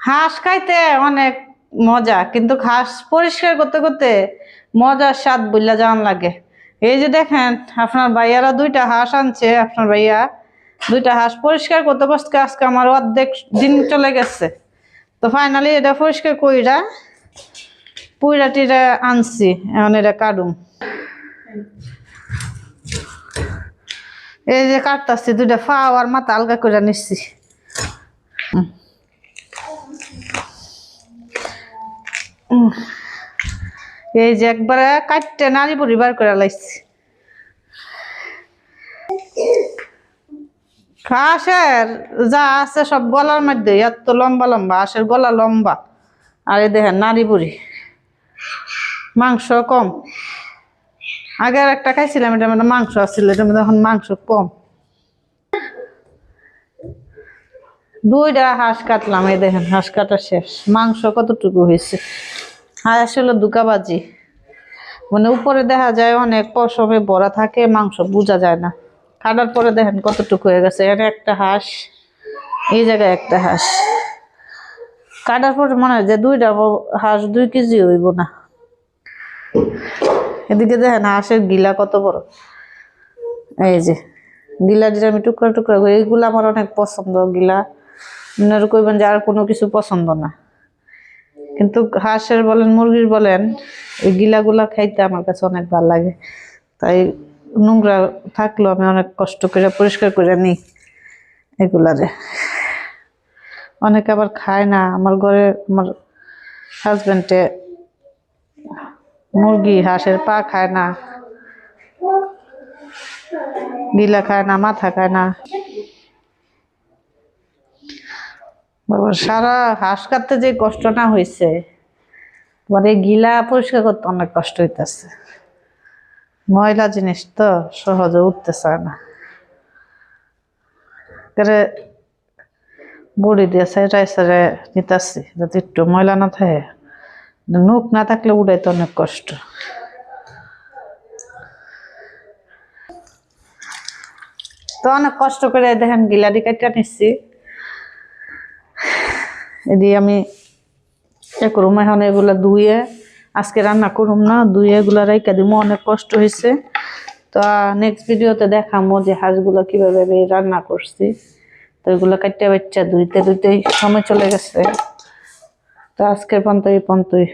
হাঁস খাইতে অনেক মজা, কিন্তু হাঁস পরিষ্কার করতে করতে মজার স্বাদ বললা যাওয়ান লাগে। এই যে দেখেন আপনার ভাইয়ারা দুইটা হাঁস আনছে, আপনার ভাইয়া দুইটা হাঁস পরিষ্কার করতে বসতে আজকে আমার অর্ধেক দিন চলে গেছে। তো ফাইনালি এটা পরিষ্কার কইরা পুইরা টিরা আনছি, এখন এটা কাটুম। এই যে কাটতাছি, দুইটা ফাও আর মাথা আলগা করে নিচ্ছি। এই যে একবারে কাটতে নাড়ি পরিবার করে লাইছি। হাঁসের যা আছে সব গলার মধ্যে, এত লম্বা লম্বা হাঁসের গলা লম্বা, আর এই দেখেন নাড়ি বুড়ি, মাংস কম। আগের একটা খাইছিলাম, এটার মধ্যে মাংস আসছিল, এটার মধ্যে এখন মাংস কম। দুইটা হাঁস কাটলাম, এই দেখেন হাঁস কাটা শেষ। মাংস কতটুকু হয়েছে? হাঁস হলো দুকাবাজি, মানে উপরে দেখা যায় অনেক পশমে ভরা থাকে, মাংস বোঝা যায় না। কাটার পরে দেখেন কতটুকু হয়ে গেছে। এখানে একটা হাঁস, এই জায়গায় একটা হাঁস। কাটার পরে মনে হয় যে দুইটা হাঁস 2 কেজি হইব না। এদিকে দেখেন হাঁসের গিলা কত বড়। এই যে গিলা যেটা আমি টুকরা টুকরা করি, এইগুলো আমার অনেক পছন্দ। গিলা আপনারা কইবেন যে আর কোনো কিছু পছন্দ না, কিন্তু হাঁসের বলেন মুরগির বলেন ওই গিলাগুলা খাইতে আমার কাছে অনেক ভালো লাগে। তাই নোংরা থাকলেও আমি অনেক কষ্ট করে পরিষ্কার করে নিই এগুলারে। অনেকে আবার খায় না। আমার ঘরে আমার হাজবেন্ডে মুরগি হাঁসের পা খায় না, গিলা খায় না, মাথা খায় না। বাবা সারা হাঁস কাটতে যে কষ্ট না হয়েছে, মানে গিলা পরিষ্কার করতে অনেক কষ্ট হইতেছে। ময়লা জিনিস তো সহজে উঠতে চায় না, বড়ি দিয়ে সাইডে সাইডে নিতেছি যাতে একটু ময়লা না থাকে। নুক না থাকলে উড়াইতে অনেক কষ্ট। তো অনেক কষ্ট করে দেখেন গিলাটি কাটা নিচ্ছি। এদিকে আমি করুম এখন এগুলা ধুয়ে, আজকে রান্না করুম না, ধুয়ে এগুলা রেখে দিব। অনেক কষ্ট হয়েছে। তো নেক্সট ভিডিওতে দেখামো যে হাঁসগুলো কিভাবে রান্না করছি। তো এগুলো কাটতে বাচ্চা ধুইতে ধুইতেই সময় চলে গেছে। তো আজকের পর্যন্ত এই পর্যন্তই।